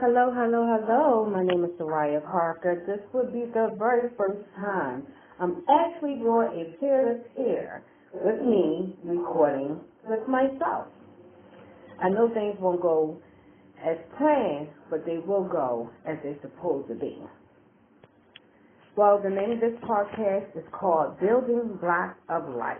Hello, hello, hello. My name is Sariah Parker. This would be the very first time I'm actually doing a peer-to-peer with me recording with myself. I know things won't go as planned, but they will go as they're supposed to be. Well, the name of this podcast is called Building Blocks of Life.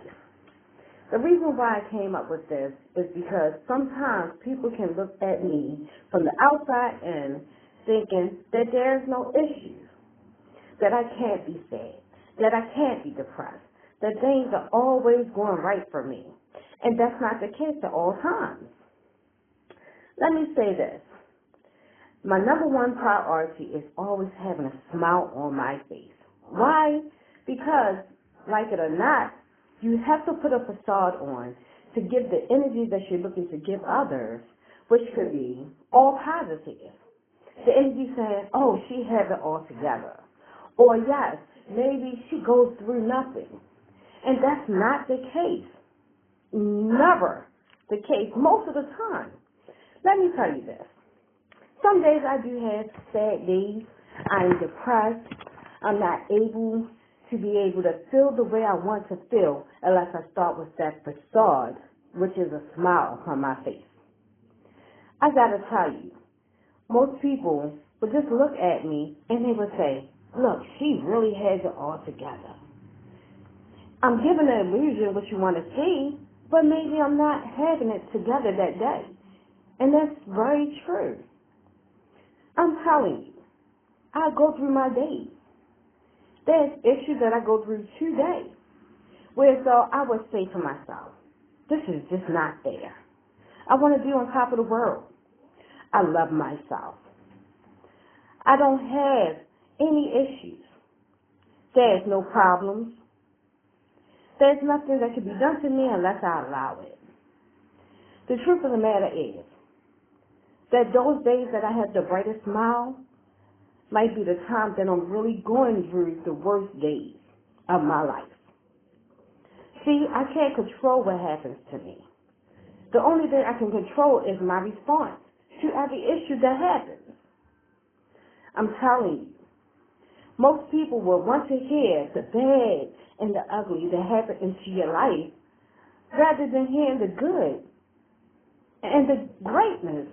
The reason why I came up with this is because sometimes people can look at me from the outside in thinking that there's no issues, that I can't be sad, that I can't be depressed, that things are always going right for me. And that's not the case at all times. Let me say this. My number one priority is always having a smile on my face. Why? Because, like it or not, you have to put a facade on to give the energy that you're looking to give others, which could be all positive. The energy saying, oh, she has it all together. Or yes, maybe she goes through nothing. And that's not the case. Never the case, most of the time. Let me tell you this. Some days I do have sad days. I'm depressed. I'm not able to be able to feel the way I want to feel unless I start with that facade, which is a smile on my face. I gotta tell you, most people would just look at me and they would say, look, she really has it all together. I'm giving the illusion what you want to see, but maybe I'm not having it together that day. And that's very true. I'm telling you, I go through my days. There's issues that I go through today where so I would say to myself, this is just not fair. I want to be on top of the world. I love myself. I don't have any issues. There's no problems. There's nothing that can be done to me unless I allow it. The truth of the matter is that those days that I have the brightest smile might be the time that I'm really going through the worst days of my life. See, I can't control what happens to me. The only thing I can control is my response to every issue that happens. I'm telling you, most people will want to hear the bad and the ugly that happen into your life rather than hearing the good and the greatness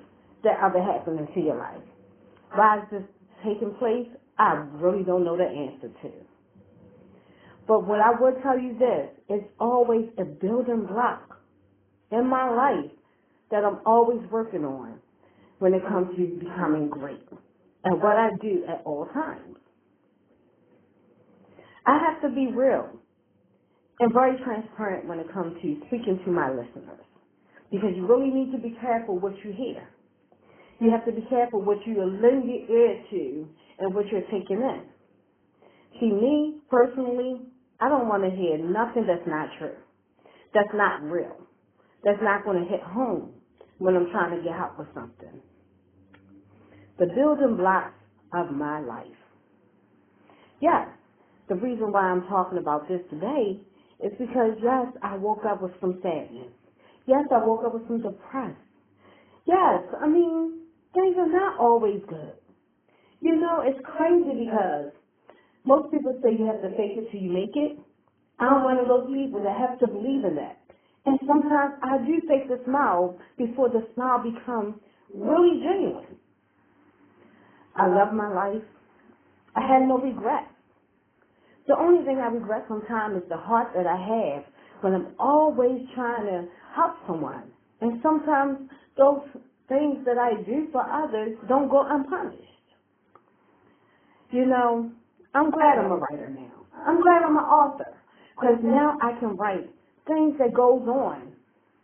that ever happened into your life. Why is this taking place? I really don't know the answer to. But what I would tell you this, it's always a building block in my life that I'm always working on when it comes to becoming great and what I do at all times. I have to be real and very transparent when it comes to speaking to my listeners because you really need to be careful what you hear. You have to be careful what you lend your ear to and what you're taking in. See, me, personally, I don't want to hear nothing that's not true, that's not real, that's not going to hit home when I'm trying to get help with something. The building blocks of my life. Yes, the reason why I'm talking about this today is because, yes, I woke up with some sadness. Yes, I woke up with some depressed. Yes, things are not always good. You know, it's crazy because most people say you have to fake it till you make it. I'm one of those people that have to believe in that. And sometimes I do fake the smile before the smile becomes really genuine. I love my life. I have no regrets. The only thing I regret sometimes is the heart that I have when I'm always trying to help someone. And sometimes those things that I do for others don't go unpunished. You know, I'm glad I'm a writer now. I'm glad I'm an author because now I can write things that goes on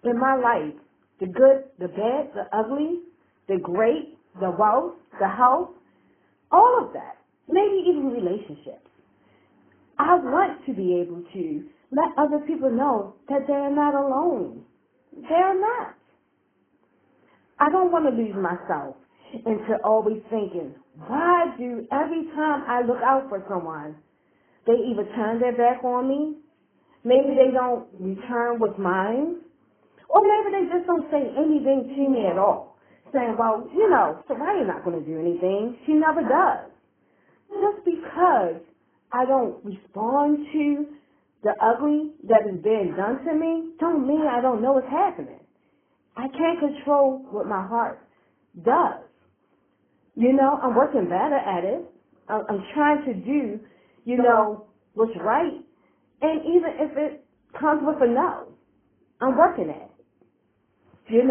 in my life, the good, the bad, the ugly, the great, the wealth, the health, all of that, maybe even relationships. I want to be able to let other people know that they're not alone. They're not. I don't want to lose myself into always thinking, why do every time I look out for someone, they either turn their back on me, maybe they don't return with mine, or maybe they just don't say anything to me at all. saying, well, Sariah's not going to do anything. She never does. Just because I don't respond to the ugly that is being done to me, don't mean I don't know what's happening. I can't control what my heart does. I'm working better at it. I'm trying to do, what's right. And even if it comes with a no, I'm working at it.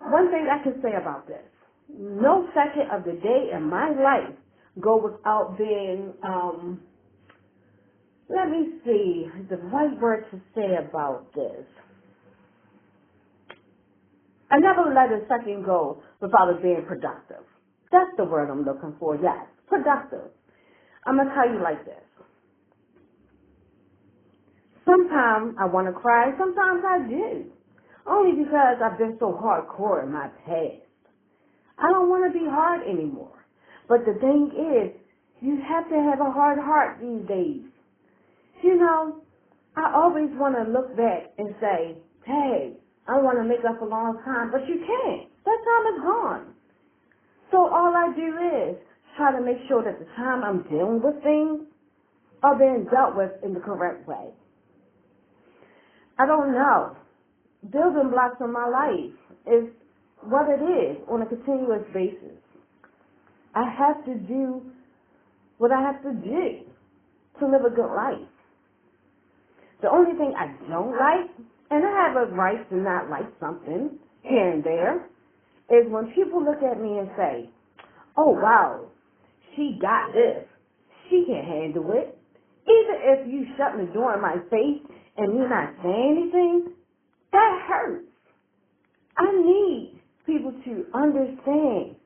One thing I can say about this, no second of the day in my life go without being, let me see, the right word to say about this. I never let a second go without it being productive. That's the word I'm looking for, yes, productive. I'm going to tell you like this. Sometimes I want to cry, sometimes I do. Only because I've been so hardcore in my past. I don't want to be hard anymore. But the thing is, you have to have a hard heart these days. I always want to look back and say, hey, I want to make up a long time, but you can't. That time is gone. So all I do is try to make sure that the time I'm dealing with things are being dealt with in the correct way. I don't know. Building blocks in my life is what it is on a continuous basis. I have to do what I have to do to live a good life. The only thing I don't like, and I have a right to not like something here and there, is when people look at me and say, oh wow, she got this. She can handle it. Even if you shut the door in my face and me not saying anything, that hurts. I need people to understand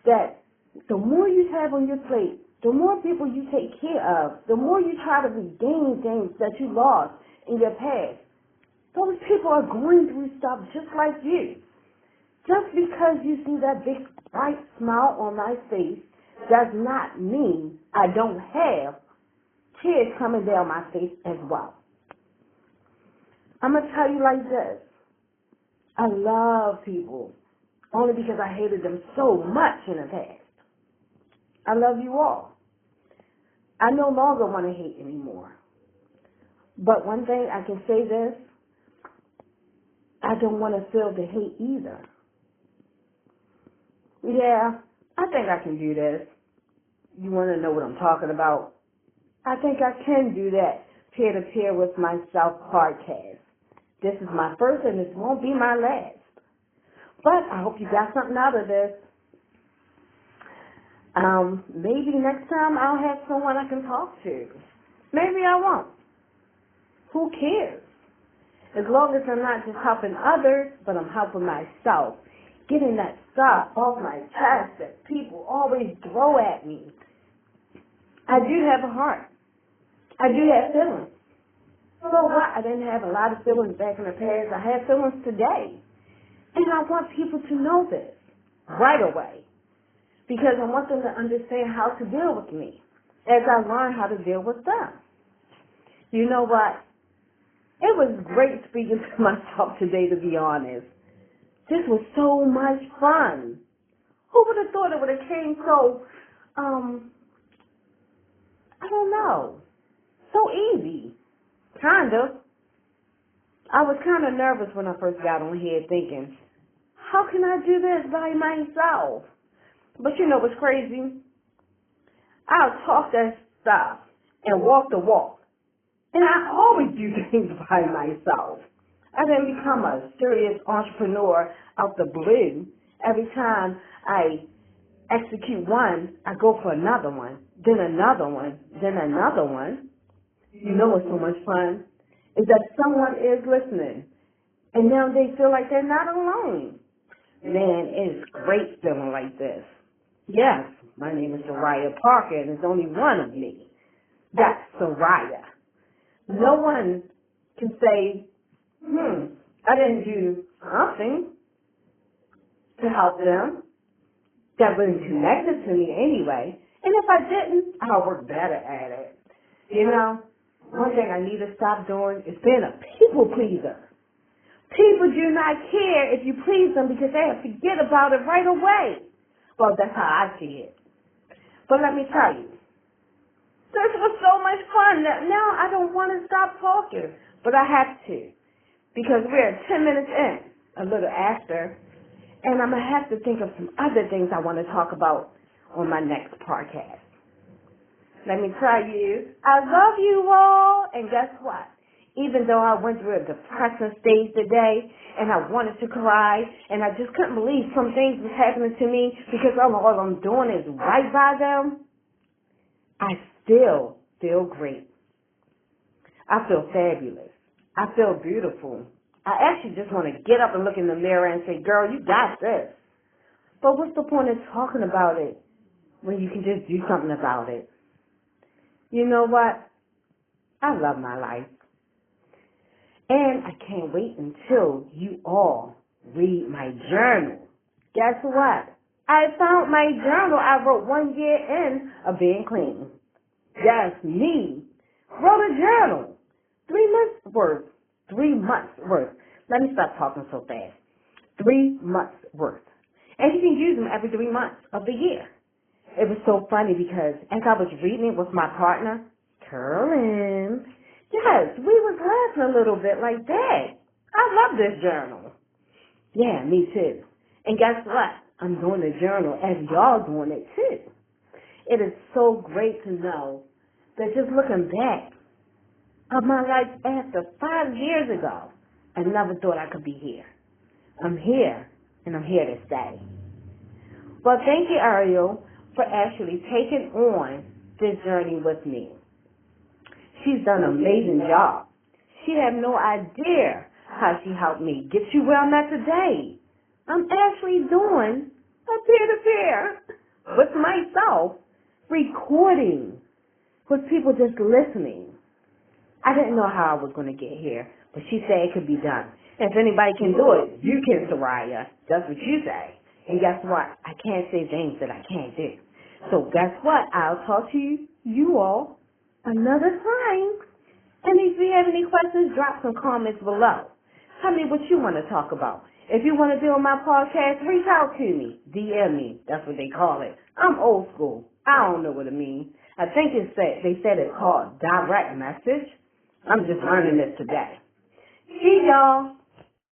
that the more you have on your plate, the more people you take care of, the more you try to regain things that you lost in your past. Those people are going through stuff just like you. Just because you see that big bright smile on my face does not mean I don't have tears coming down my face as well. I'm going to tell you like this. I love people only because I hated them so much in the past. I love you all. I no longer want to hate anymore. But one thing I can say this, I don't want to feel the hate either. Yeah, I think I can do this. You want to know what I'm talking about? I think I can do that peer-to-peer with myself podcast. This is my first and this won't be my last. But I hope you got something out of this. Maybe next time I'll have someone I can talk to. Maybe I won't. Who cares? As long as I'm not just helping others, but I'm helping myself. Getting that stuff off my chest that people always throw at me. I do have a heart. I do have feelings. So what? I didn't have a lot of feelings back in the past. I have feelings today. And I want people to know this right away. Because I want them to understand how to deal with me as I learn how to deal with them. You know what? It was great speaking to myself today, to be honest. This was so much fun. Who would have thought it would have came so, I don't know, so easy. Kind of. I was kind of nervous when I first got on here thinking, how can I do this by myself? But you know what's crazy? I'll talk that stuff and walk the walk. And I always do things by myself. I didn't become a serious entrepreneur out the blue. Every time I execute one, I go for another one, then another one, then another one. You know what's so much fun? Is that someone is listening. And now they feel like they're not alone. Man, it's great feeling like this. Yes, my name is Sariah Parker, and there's only one of me. That's Sariah. No one can say, I didn't do something to help them that wasn't connected to me anyway. And if I didn't, I'll work better at it. You know, one thing I need to stop doing is being a people pleaser. People do not care if you please them because they forget about it right away. Well, that's how I see it. But let me tell you, this was so much fun that now I don't want to stop talking, but I have to because we're 10 minutes in, a little after, and I'm going to have to think of some other things I want to talk about on my next podcast. Let me tell you, I love you all, and guess what? Even though I went through a depressing stage today, and I wanted to cry, and I just couldn't believe some things was happening to me because all I'm doing is right by them, I still feel great. I feel fabulous. I feel beautiful. I actually just want to get up and look in the mirror and say, girl, you got this. But what's the point of talking about it when you can just do something about it? You know what? I love my life. And I can't wait until you all read my journal. Guess what? I found my journal I wrote 1 year in of being clean. Yes, me. Wrote a journal. 3 months worth. 3 months worth. Let me stop talking so fast. 3 months worth. And you can use them every 3 months of the year. It was so funny because as I was reading it with my partner, Carolyn, yes, we was laughing a little bit like that. I love this journal. Yeah, me too. And guess what? I'm doing the journal as y'all doing it too. It is so great to know that just looking back of my life after 5 years ago, I never thought I could be here. I'm here, and I'm here to stay. Well, thank you, Ariel, for actually taking on this journey with me. She's done an amazing job. She had no idea how she helped me get you where I'm at today. I'm actually doing a peer-to-peer with myself, recording with people just listening. I didn't know how I was going to get here, but she said it could be done. If anybody can do it, you can, Sariah. That's what you say. And guess what? I can't say things that I can't do. So guess what? I'll talk to you all another time. And if you have any questions, drop some comments below. Tell me what you want to talk about. If you want to be on my podcast, reach out to me. DM me. That's what they call it. I'm old school. I don't know what it means. I think they said it's called direct message. I'm just learning this today. See y'all.